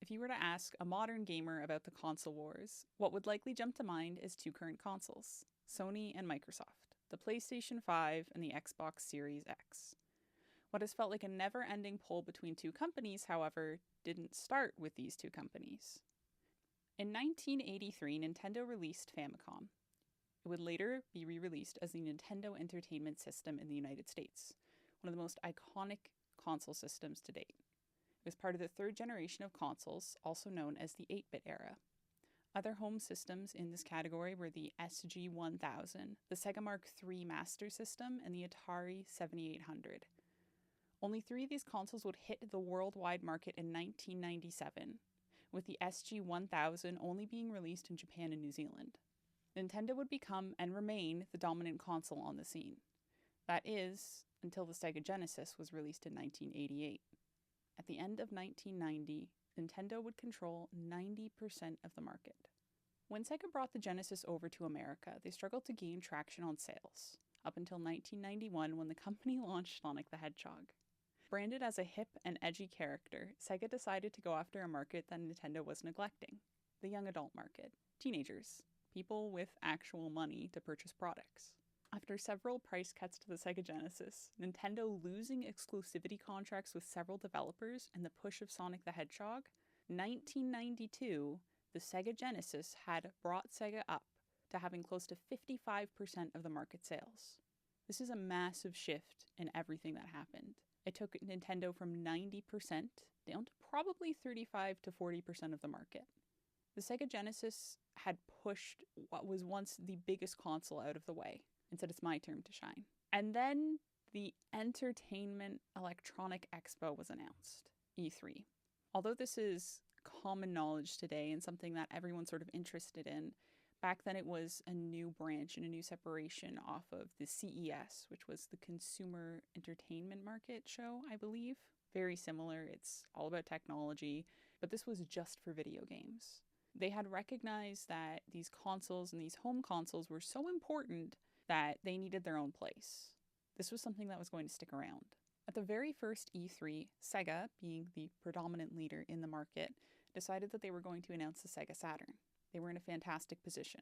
If you were to ask a modern gamer about the console wars, what would likely jump to mind is two current consoles, Sony and Microsoft, the PlayStation 5 and the Xbox Series X. What has felt like a never-ending pull between two companies, however, didn't start with these two companies. In 1983, Nintendo released Famicom. It would later be re-released as the Nintendo Entertainment System in the United States, one of the most iconic console systems to date. It was part of the third generation of consoles, also known as the 8-bit era. Other home systems in this category were the SG-1000, the Sega Mark III Master System, and the Atari 7800. Only 3 of these consoles would hit the worldwide market in 1997, with the SG-1000 only being released in Japan and New Zealand. Nintendo would become and remain the dominant console on the scene. That is, until the Sega Genesis was released in 1988. At the end of 1990, Nintendo would control 90% of the market. When Sega brought the Genesis over to America, they struggled to gain traction on sales, up until 1991 when the company launched Sonic the Hedgehog. Branded as a hip and edgy character, Sega decided to go after a market that Nintendo was neglecting, the young adult market, teenagers, people with actual money to purchase products. After several price cuts to the Sega Genesis, Nintendo losing exclusivity contracts with several developers, and the push of Sonic the Hedgehog, 1992, the Sega Genesis had brought Sega up to having close to 55% of the market sales. This is a massive shift in everything that happened. It took Nintendo from 90% down to probably 35 to 40% of the market. The Sega Genesis had pushed what was once the biggest console out of the way and said it's my turn to shine. And then the Entertainment Electronic Expo was announced, E3. Although this is common knowledge today and something that everyone's sort of interested in, back then it was a new branch and a new separation off of the CES, which was the Consumer Entertainment Market show, I believe. Very similar, it's all about technology, but this was just for video games. They had recognized that these consoles and these home consoles were so important that they needed their own place. This was something that was going to stick around. At the very first E3, Sega, being the predominant leader in the market, decided that they were going to announce the Sega Saturn. They were in a fantastic position.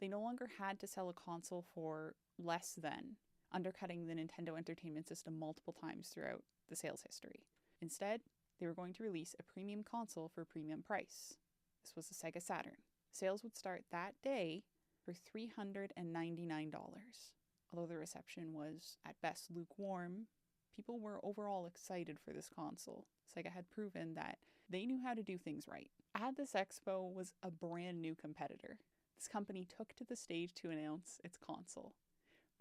They no longer had to sell a console for less than, undercutting the Nintendo Entertainment System multiple times throughout the sales history. Instead, they were going to release a premium console for a premium price. This was the Sega Saturn. Sales would start that day for $399. Although the reception was at best lukewarm, people were overall excited for this console. Sega had proven that they knew how to do things right. At this expo was a brand new competitor. This company took to the stage to announce its console.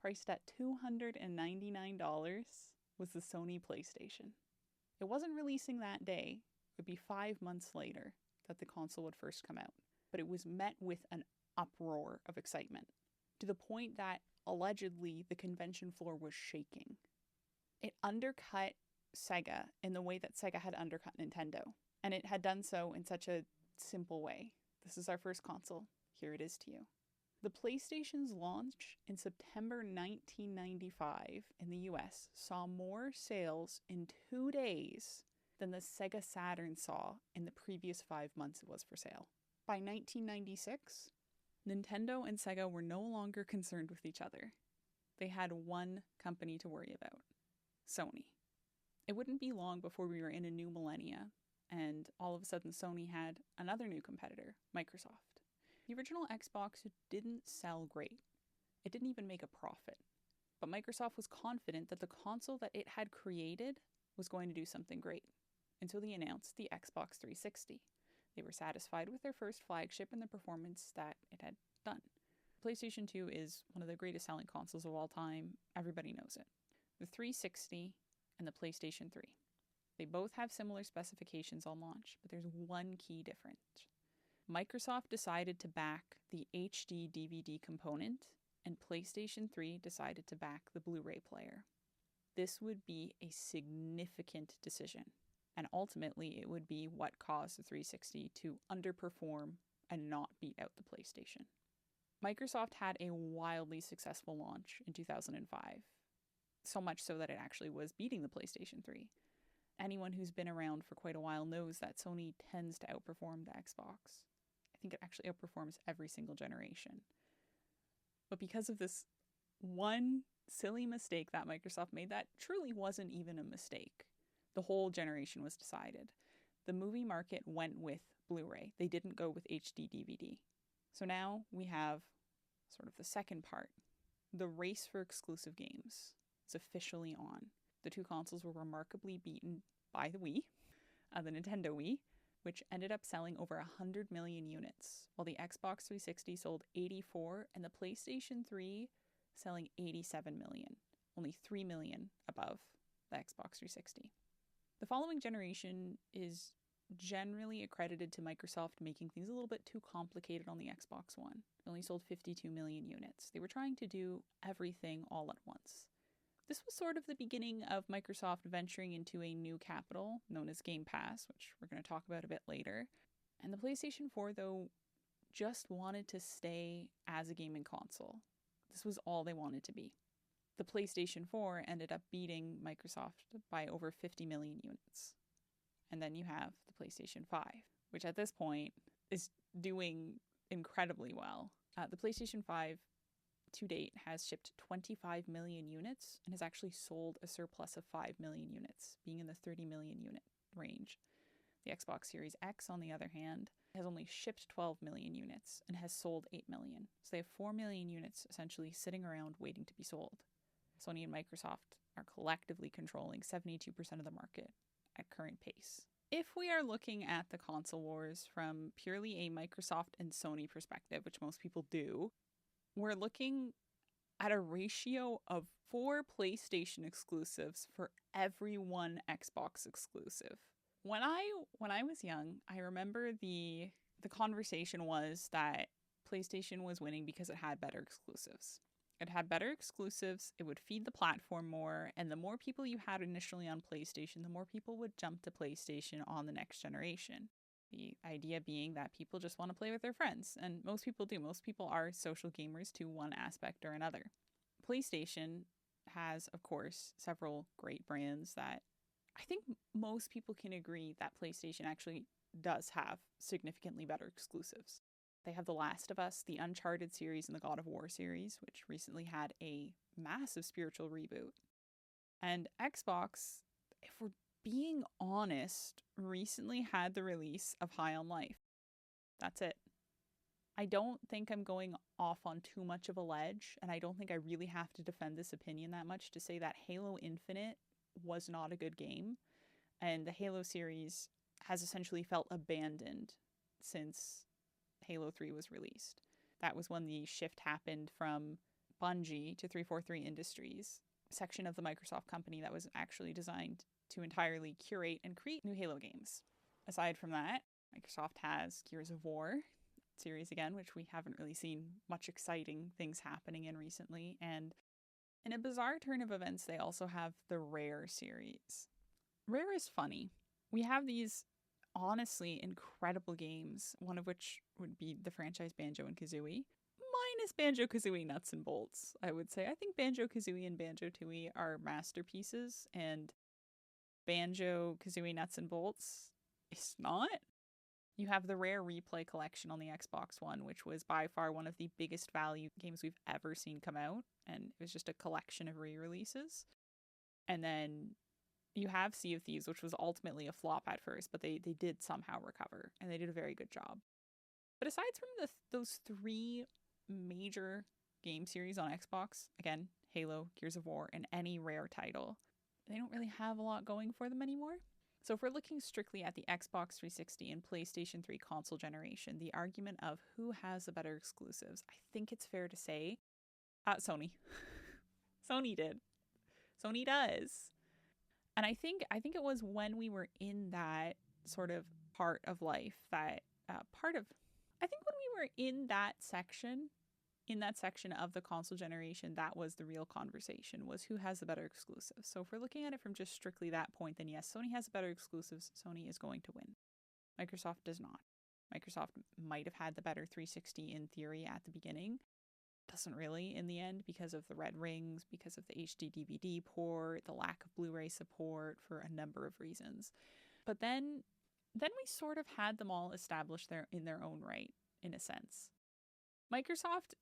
Priced at $299 was the Sony PlayStation. It wasn't releasing that day. It would be 5 months later that the console would first come out. But it was met with an uproar of excitement, to the point that allegedly the convention floor was shaking. It undercut Sega in the way that Sega had undercut Nintendo, and it had done so in such a simple way. This is our first console. Here it is to you. The PlayStation's launch in September 1995 in the US saw more sales in 2 days than the Sega Saturn saw in the previous 5 months it was for sale. By 1996, Nintendo and Sega were no longer concerned with each other. They had one company to worry about, Sony. It wouldn't be long before we were in a new millennia, and all of a sudden Sony had another new competitor, Microsoft. The original Xbox didn't sell great. It didn't even make a profit. But Microsoft was confident that the console that it had created was going to do something great. And so they announced the Xbox 360. They were satisfied with their first flagship and the performance that it had done. PlayStation 2 is one of the greatest selling consoles of all time. Everybody knows it. The 360 and the PlayStation 3. They both have similar specifications on launch, but there's one key difference. Microsoft decided to back the HD DVD component, and PlayStation 3 decided to back the Blu-ray player. This would be a significant decision. And ultimately, it would be what caused the 360 to underperform and not beat out the PlayStation. Microsoft had a wildly successful launch in 2005, so much so that it actually was beating the PlayStation 3. anyone who's been around for quite a while knows that Sony tends to outperform the Xbox. I think it actually outperforms every single generation. But because of this one silly mistake that Microsoft made, that truly wasn't even a mistake, the whole generation was decided. The movie market went with Blu-ray. They didn't go with HD DVD. So now we have sort of the second part. The race for exclusive games is officially on. The two consoles were remarkably beaten by the Wii, the Nintendo Wii, which ended up selling over 100 million units, while the Xbox 360 sold 84 and the PlayStation 3 selling 87 million, only 3 million above the Xbox 360. The following generation is generally accredited to Microsoft making things a little bit too complicated on the Xbox One. It only sold 52 million units. They were trying to do everything all at once. This was sort of the beginning of Microsoft venturing into a new capital known as Game Pass, which we're going to talk about a bit later. And the PlayStation 4, though, just wanted to stay as a gaming console. This was all they wanted to be. The PlayStation 4 ended up beating Microsoft by over 50 million units. And then you have the PlayStation 5, which at this point is doing incredibly well. The PlayStation 5 to date has shipped 25 million units and has actually sold a surplus of 5 million units, being in the 30 million unit range. The Xbox Series X, on the other hand, has only shipped 12 million units and has sold 8 million. So they have 4 million units essentially sitting around waiting to be sold. Sony and Microsoft are collectively controlling 72% of the market at current pace. If we are looking at the console wars from purely a Microsoft and Sony perspective, which most people do, we're looking at a ratio of 4 PlayStation exclusives for every one Xbox exclusive. When I was young, I remember the conversation was that PlayStation was winning because it had better exclusives. It had better exclusives, it would feed the platform more, and the more people you had initially on PlayStation, the more people would jump to PlayStation on the next generation. The idea being that people just want to play with their friends, and most people do. Most people are social gamers to one aspect or another. PlayStation has, of course, several great brands that I think most people can agree that PlayStation actually does have significantly better exclusives. They have The Last of Us, the Uncharted series, and the God of War series, which recently had a massive spiritual reboot. And Xbox, if we're being honest, recently had the release of High on Life. That's it. I don't think I'm going off on too much of a ledge, and I don't think I really have to defend this opinion that much to say that Halo Infinite was not a good game, and the Halo series has essentially felt abandoned since Halo 3 was released. That was when the shift happened from Bungie to 343 Industries, a section of the Microsoft company that was actually designed to entirely curate and create new Halo games. Aside from that, Microsoft has Gears of War series again, which we haven't really seen much exciting things happening in recently, and in a bizarre turn of events, they also have the Rare series. Rare is funny. We have these honestly incredible games, one of which would be the franchise Banjo and Kazooie. Minus Banjo-Kazooie Nuts and Bolts, I would say. I think Banjo-Kazooie and Banjo-Tooie are masterpieces, and Banjo-Kazooie Nuts and Bolts is not. You have the Rare Replay collection on the Xbox One, which was by far one of the biggest value games we've ever seen come out, and it was just a collection of re-releases. And then you have Sea of Thieves, which was ultimately a flop at first, but they did somehow recover, and they did a very good job. But aside from those 3 major game series on Xbox, again, Halo, Gears of War, and any Rare title, they don't really have a lot going for them anymore. So if we're looking strictly at the Xbox 360 and PlayStation 3 console generation, the argument of who has the better exclusives, I think it's fair to say, Sony. Sony did. Sony does. And I think it was when we were in that sort of part of life that when we were in that section of the console generation, that was the real conversation, was who has the better exclusives. So if we're looking at it from just strictly that point, then yes, Sony has the better exclusives. Sony is going to win. Microsoft does not. Microsoft might have had the better 360 in theory at the beginning. doesn't really in the end because of the red rings, because of the HD DVD port, the lack of Blu-ray support for a number of reasons. But then we sort of had them all established there in their own right, in a sense. Microsoft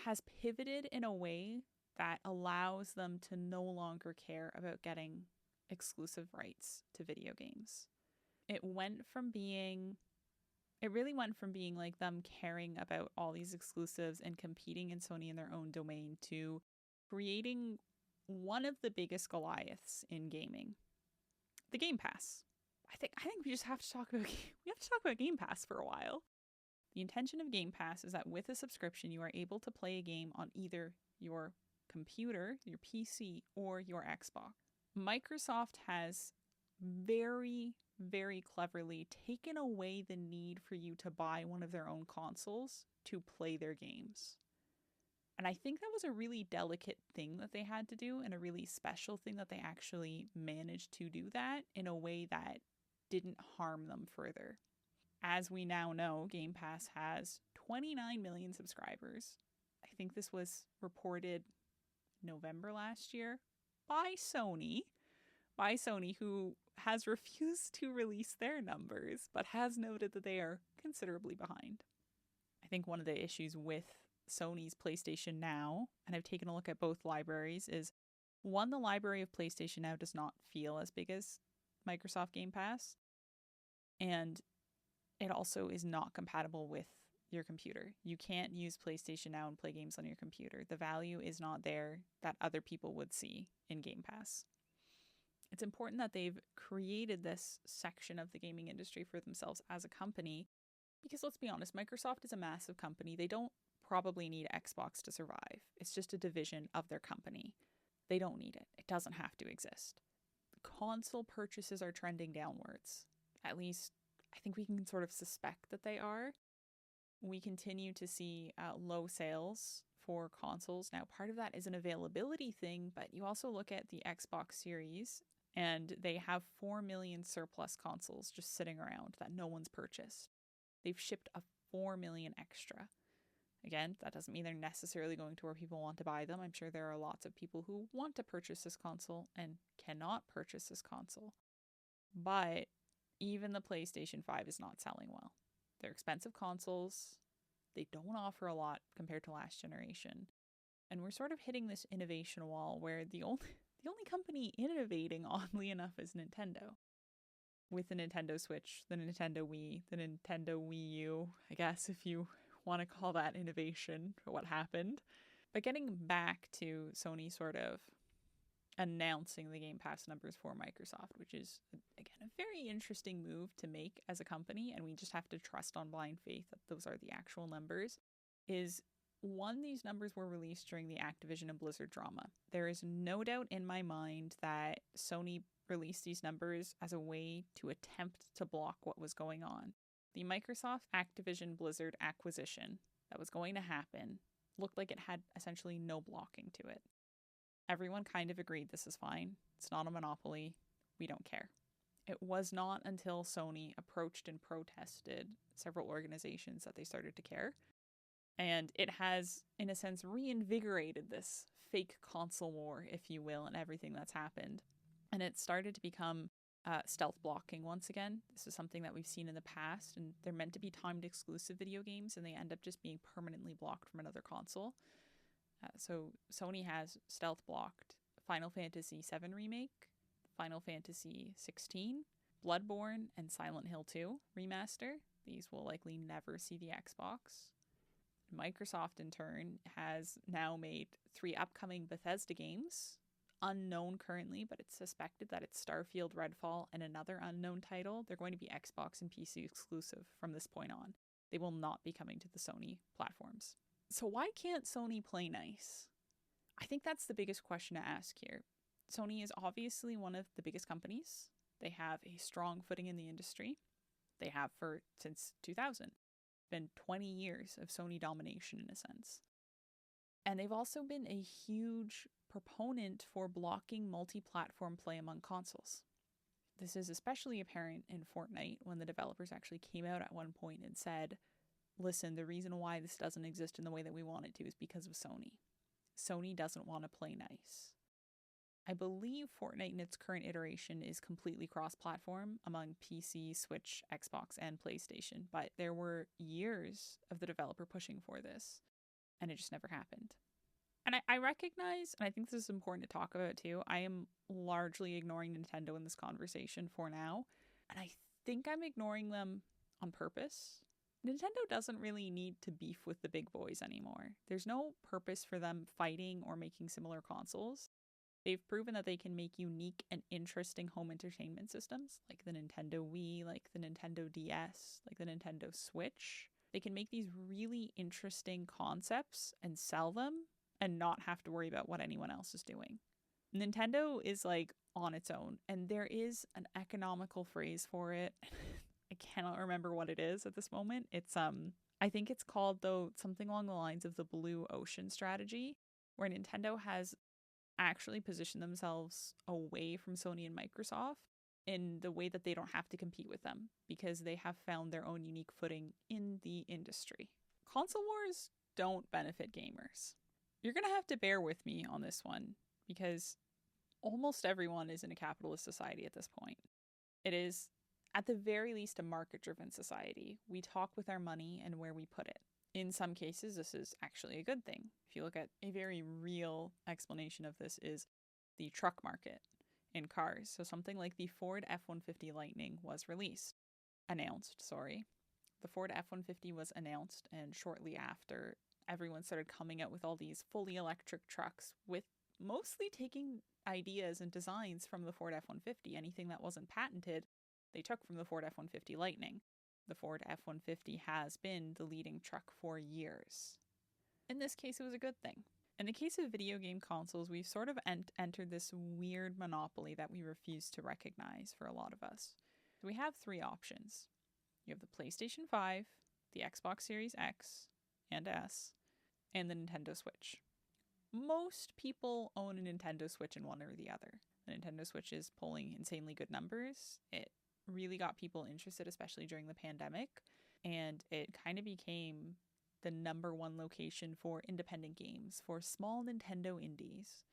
has pivoted in a way that allows them to no longer care about getting exclusive rights to video games. It really went from being like them caring about all these exclusives and competing in Sony in their own domain to creating one of the biggest Goliaths in gaming, the Game Pass. I think we just have to talk about Game Pass for a while. The intention of Game Pass is that with a subscription, you are able to play a game on either your computer, your PC, or your Xbox. Microsoft has very, very cleverly taken away the need for you to buy one of their own consoles to play their games. And I think that was a really delicate thing that they had to do, and a really special thing that they actually managed to do that in a way that didn't harm them further. As we now know, Game Pass has 29 million subscribers. I think this was reported November last year by Sony, who has refused to release their numbers, but has noted that they are considerably behind. I think one of the issues with Sony's PlayStation Now, and I've taken a look at both libraries, is one, the library of PlayStation Now does not feel as big as Microsoft Game Pass, and it also is not compatible with your computer. You can't use PlayStation Now and play games on your computer. The value is not there that other people would see in Game Pass. It's important that they've created this section of the gaming industry for themselves as a company, because let's be honest, Microsoft is a massive company. They don't probably need Xbox to survive. It's just a division of their company. They don't need it. It doesn't have to exist. Console purchases are trending downwards. At least I think we can sort of suspect that they are. We continue to see low sales for consoles. Now, part of that is an availability thing, but you also look at the Xbox Series, and they have 4 million surplus consoles just sitting around that no one's purchased. They've shipped a 4 million extra. Again, that doesn't mean they're necessarily going to where people want to buy them. I'm sure there are lots of people who want to purchase this console and cannot purchase this console. But even the PlayStation 5 is not selling well. They're expensive consoles. They don't offer a lot compared to last generation. And we're sort of hitting this innovation wall where the only company innovating, oddly enough, is Nintendo. With the Nintendo Switch, the Nintendo Wii, the Nintendo Wii U, I guess, if you want to call that innovation for what happened. But getting back to Sony sort of announcing the Game Pass numbers for Microsoft, which is, again, a very interesting move to make as a company, and we just have to trust on blind faith that those are the actual numbers, is one, these numbers were released during the Activision and Blizzard drama. There is no doubt in my mind that Sony released these numbers as a way to attempt to block what was going on. The Microsoft Activision Blizzard acquisition that was going to happen looked like it had essentially no blocking to it. Everyone kind of agreed this is fine. It's not a monopoly. We don't care. It was not until Sony approached and protested several organizations that they started to care. And it has, in a sense, reinvigorated this fake console war, if you will, and everything that's happened. And it started to become stealth blocking once again. This is something that we've seen in the past, and they're meant to be timed exclusive video games, and they end up just being permanently blocked from another console. So Sony has stealth blocked Final Fantasy VII Remake, Final Fantasy XVI, Bloodborne, and Silent Hill 2 Remaster. These will likely never see the Xbox. Microsoft, in turn, has now made 3 upcoming Bethesda games, unknown currently, but it's suspected that it's Starfield, Redfall, and another unknown title. They're going to be Xbox and PC exclusive from this point on. They will not be coming to the Sony platforms. So why can't Sony play nice? I think that's the biggest question to ask here. Sony is obviously one of the biggest companies. They have a strong footing in the industry. They have since 2000. It's been 20 years of Sony domination in a sense. And they've also been a huge proponent for blocking multi-platform play among consoles. This is especially apparent in Fortnite when the developers actually came out at one point and said, listen, the reason why this doesn't exist in the way that we want it to is because of Sony. Sony doesn't want to play nice. I believe Fortnite in its current iteration is completely cross-platform among PC, Switch, Xbox, and PlayStation, but there were years of the developer pushing for this, and it just never happened. And I recognize, and I think this is important to talk about too, I am largely ignoring Nintendo in this conversation for now, and I think I'm ignoring them on purpose. Nintendo doesn't really need to beef with the big boys anymore. There's no purpose for them fighting or making similar consoles. They've proven that they can make unique and interesting home entertainment systems, like the Nintendo Wii, like the Nintendo DS, like the Nintendo Switch. They can make these really interesting concepts and sell them and not have to worry about what anyone else is doing. Nintendo is like on its own, and there is an economical phrase for it. I cannot remember what it is at this moment. It's I think it's called, though, something along the lines of the blue ocean strategy, where Nintendo has actually positioned themselves away from Sony and Microsoft in the way that they don't have to compete with them because they have found their own unique footing in the industry. Console wars don't benefit gamers. You're going to have to bear with me on this one because almost everyone is in a capitalist society at this point. It is, at the very least, a market-driven society. We talk with our money and where we put it. In some cases, this is actually a good thing. If you look at a very real explanation of this is the truck market in cars. So something like the Ford F-150 Lightning was announced. The Ford F-150 was announced, and shortly after, everyone started coming out with all these fully electric trucks with mostly taking ideas and designs from the Ford F-150. Anything that wasn't patented, they took from the Ford F-150 Lightning. The Ford F-150 has been the leading truck for years. In this case, it was a good thing. In the case of video game consoles, we've sort of entered this weird monopoly that we refuse to recognize for a lot of us. So we have three options. You have the PlayStation 5, the Xbox Series X and S, and the Nintendo Switch. Most people own a Nintendo Switch in one or the other. The Nintendo Switch is pulling insanely good numbers. It really got people interested, especially during the pandemic, and it kind of became the number one location for independent games, for small Nintendo indies,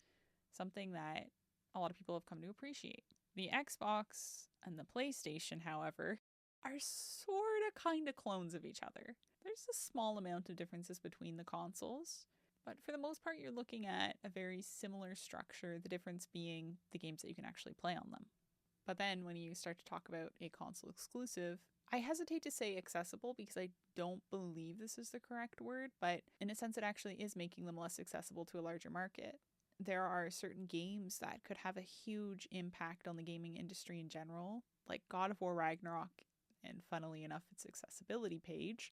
something that a lot of people have come to appreciate. The Xbox and the PlayStation, however, are sort of kind of clones of each other. There's a small amount of differences between the consoles, but for the most part, you're looking at a very similar structure, the difference being the games that you can actually play on them. But then when you start to talk about a console exclusive, I hesitate to say accessible because I don't believe this is the correct word, but in a sense it actually is making them less accessible to a larger market. There are certain games that could have a huge impact on the gaming industry in general, like God of War Ragnarok, and funnily enough, its accessibility page.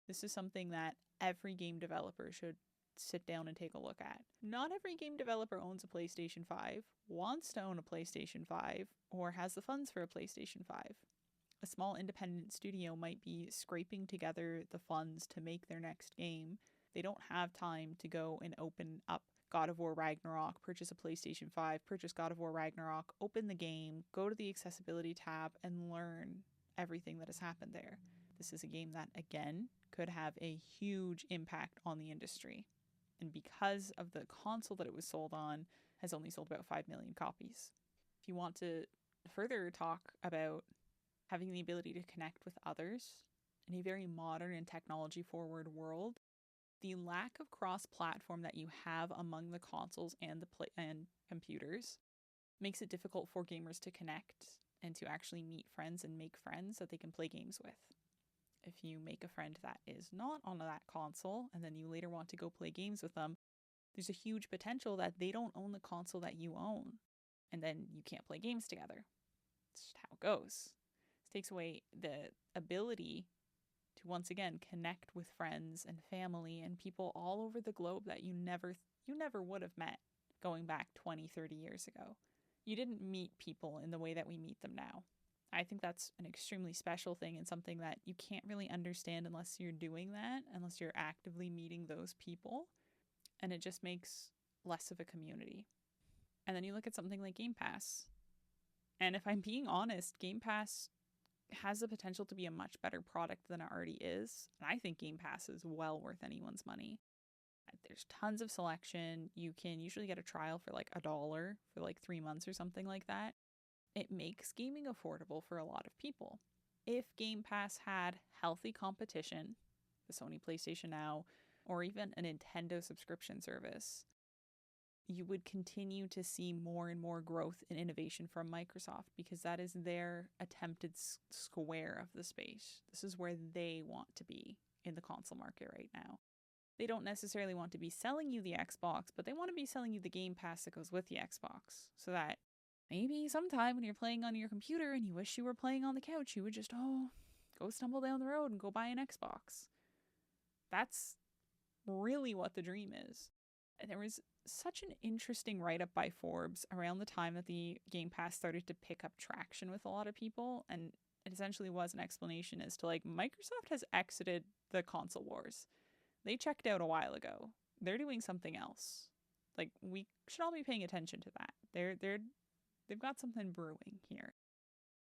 This is something that every game developer should sit down and take a look at. Not every game developer owns a PlayStation 5, wants to own a PlayStation 5, or has the funds for a PlayStation 5. A small independent studio might be scraping together the funds to make their next game. They don't have time to go and open up God of War Ragnarok, purchase a PlayStation 5, purchase God of War Ragnarok, open the game, go to the accessibility tab, and learn everything that has happened there. This is a game that, again, could have a huge impact on the industry. And because of the console that it was sold on, has only sold about 5 million copies. If you want to further talk about having the ability to connect with others in a very modern and technology-forward world, the lack of cross-platform that you have among the consoles and and computers makes it difficult for gamers to connect and to actually meet friends and make friends that they can play games with. If you make a friend that is not on that console and then you later want to go play games with them, there's a huge potential that they don't own the console that you own, and then you can't play games together. It's just how it goes. This takes away the ability to once again connect with friends and family and people all over the globe that you never would have met going back 20, 30 years ago. You didn't meet people in the way that we meet them now. I think that's an extremely special thing and something that you can't really understand unless you're doing that, unless you're actively meeting those people. And it just makes less of a community. And then you look at something like Game Pass. And if I'm being honest, Game Pass has the potential to be a much better product than it already is. And I think Game Pass is well worth anyone's money. There's tons of selection. You can usually get a trial for like $1 for like 3 months or something like that. It makes gaming affordable for a lot of people. If Game Pass had healthy competition, the Sony PlayStation Now, or even a Nintendo subscription service, you would continue to see more and more growth and innovation from Microsoft, because that is their attempted square of the space. This is where they want to be in the console market right now. They don't necessarily want to be selling you the Xbox, but they want to be selling you the Game Pass that goes with the Xbox, so that maybe sometime when you're playing on your computer and you wish you were playing on the couch, you would just, go stumble down the road and go buy an Xbox. That's really what the dream is. And there was such an interesting write-up by Forbes around the time that the Game Pass started to pick up traction with a lot of people, and it essentially was an explanation as to, like, Microsoft has exited the console wars. They checked out a while ago. They're doing something else. Like, we should all be paying attention to that. They've got something brewing here.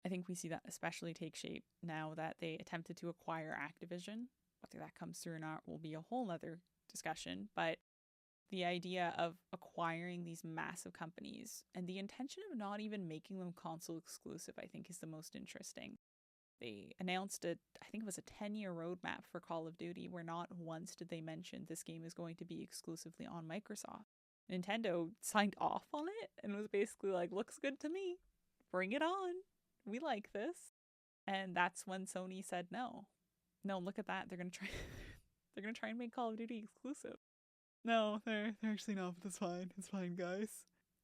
I think we see that especially take shape now that they attempted to acquire Activision. Whether that comes through or not will be a whole other discussion, but the idea of acquiring these massive companies and the intention of not even making them console exclusive, I think, is the most interesting. They announced I think it was a 10-year roadmap for Call of Duty, where not once did they mention this game is going to be exclusively on Microsoft. Nintendo signed off on it and was basically like, looks good to me. Bring it on. We like this. And that's when Sony said no. No, look at that. They're going to try and make Call of Duty exclusive. No, they're actually not, but that's fine. It's fine, guys.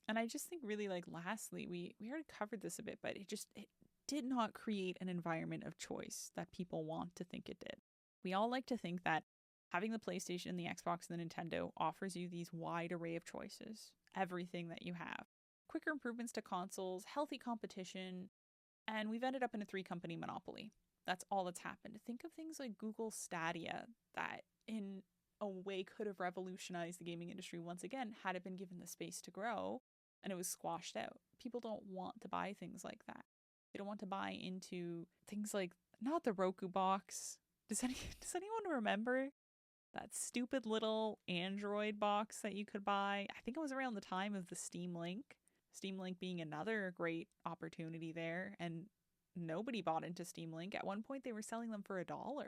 And I just think really, like, lastly, we already covered this a bit, but it did not create an environment of choice that people want to think it did. We all like to think that having the PlayStation, the Xbox, and the Nintendo offers you these wide array of choices, everything that you have. Quicker improvements to consoles, healthy competition, and we've ended up in a 3-company monopoly. That's all that's happened. Think of things like Google Stadia that in a way could have revolutionized the gaming industry once again had it been given the space to grow, and it was squashed out. People don't want to buy things like that. They don't want to buy into things like, not the Roku box. Does anyone remember that stupid little Android box that you could buy? I think it was around the time of the Steam Link. Steam Link being another great opportunity there, and nobody bought into Steam Link. At one point they were selling them for $1.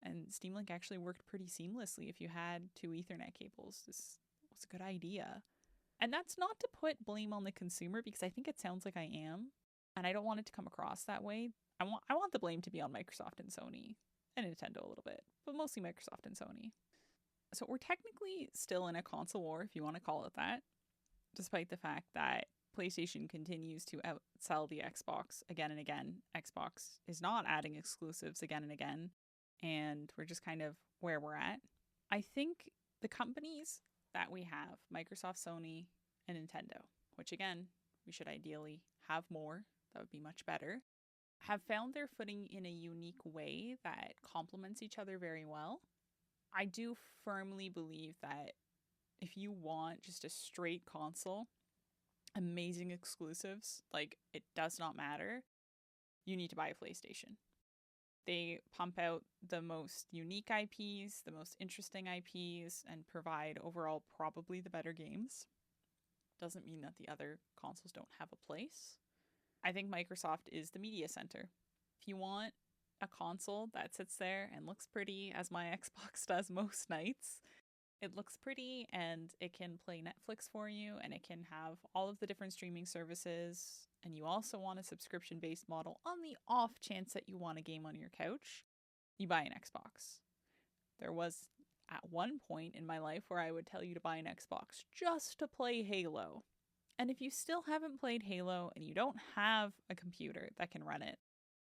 And Steam Link actually worked pretty seamlessly if you had 2 Ethernet cables. This was a good idea. And that's not to put blame on the consumer, because I think it sounds like I am. And I don't want it to come across that way. I want the blame to be on Microsoft and Sony and Nintendo a little bit, but mostly Microsoft and Sony. So we're technically still in a console war, if you want to call it that, despite the fact that PlayStation continues to outsell the Xbox again and again. Xbox is not adding exclusives again and again, and we're just kind of where we're at. I think the companies that we have, Microsoft, Sony, and Nintendo, which again, we should ideally have more, that would be much better, have found their footing in a unique way that complements each other very well. I do firmly believe that if you want just a straight console, amazing exclusives, like, it does not matter, you need to buy a PlayStation. They pump out the most unique IPs, the most interesting IPs, and provide overall probably the better games. Doesn't mean that the other consoles don't have a place. I think Microsoft is the media center. If you want a console that sits there and looks pretty, as my Xbox does most nights, it looks pretty and it can play Netflix for you and it can have all of the different streaming services, and you also want a subscription-based model on the off chance that you want a game on your couch, you buy an Xbox. There was at one point in my life where I would tell you to buy an Xbox just to play Halo. And if you still haven't played Halo and you don't have a computer that can run it,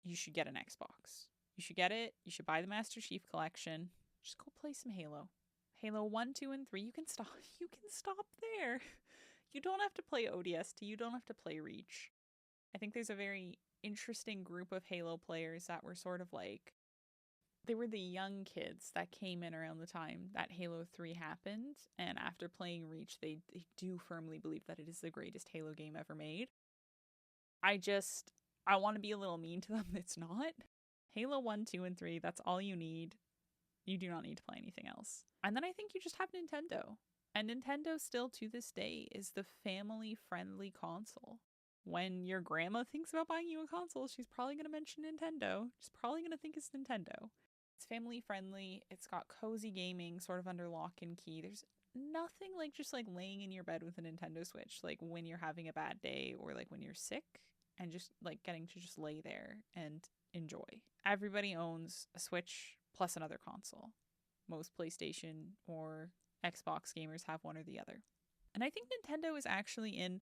you should get an Xbox. You should get it. You should buy the Master Chief Collection. Just go play some Halo. Halo 1, 2, and 3, you can stop there. You don't have to play ODST. You don't have to play Reach. I think there's a very interesting group of Halo players that were sort of like, they were the young kids that came in around the time that Halo 3 happened, and after playing Reach, they do firmly believe that it is the greatest Halo game ever made. I I want to be a little mean to them. It's not. Halo 1, 2, and 3, that's all you need. You do not need to play anything else. And then I think you just have Nintendo. And Nintendo still to this day is the family-friendly console. When your grandma thinks about buying you a console, she's probably going to mention Nintendo. She's probably going to think it's Nintendo. It's family-friendly. It's got cozy gaming sort of under lock and key. There's nothing like just like laying in your bed with a Nintendo Switch, like when you're having a bad day or like when you're sick, and just like getting to just lay there and enjoy. Everybody owns a Switch plus another console. Most PlayStation or Xbox gamers have one or the other. And I think Nintendo is actually in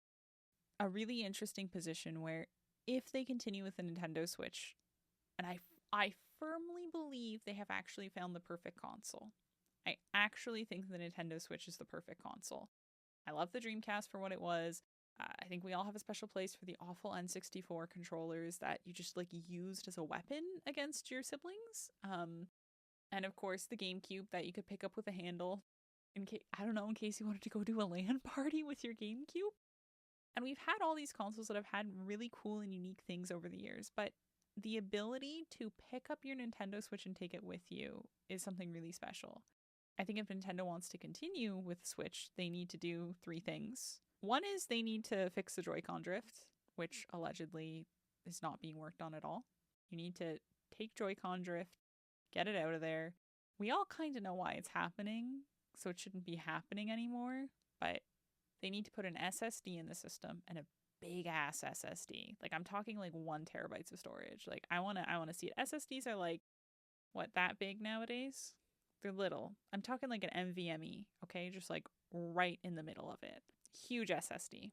a really interesting position where if they continue with the Nintendo Switch, and I firmly believe they have actually found the perfect console. I actually think the Nintendo Switch is the perfect console. I love the Dreamcast for what it was. I think we all have a special place for the awful N64 controllers that you just like used as a weapon against your siblings. And of course the GameCube that you could pick up with a handle in case, I don't know, in case you wanted to go do a LAN party with your GameCube. And we've had all these consoles that have had really cool and unique things over the years, but the ability to pick up your Nintendo Switch and take it with you is something really special. I think if Nintendo wants to continue with the Switch, they need to do 3 things. One is they need to fix the Joy-Con drift, which allegedly is not being worked on at all. You need to take Joy-Con drift, get it out of there. We all kind of know why it's happening, so it shouldn't be happening anymore, but they need to put an SSD in the system, and a big ass SSD. Like I'm talking like 1 terabyte of storage. Like I want to see it. SSDs are like what, that big nowadays? They're little. I'm talking like an NVMe, okay? Just like right in the middle of it. Huge SSD.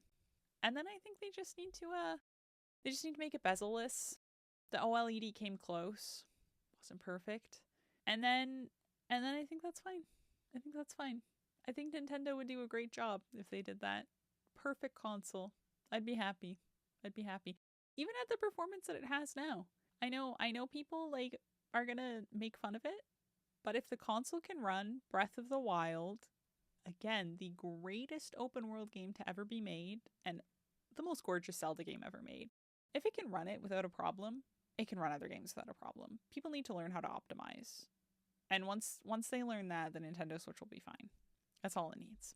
And then I think they just need to make it bezel-less. The OLED came close. Wasn't perfect. And then I think that's fine. I think Nintendo would do a great job if they did that. Perfect console. I'd be happy. Even at the performance that it has now. I know people like are gonna make fun of it, but if the console can run Breath of the Wild, again, the greatest open world game to ever be made, and the most gorgeous Zelda game ever made, if it can run it without a problem, it can run other games without a problem. People need to learn how to optimize. And once they learn that, the Nintendo Switch will be fine. That's all it needs.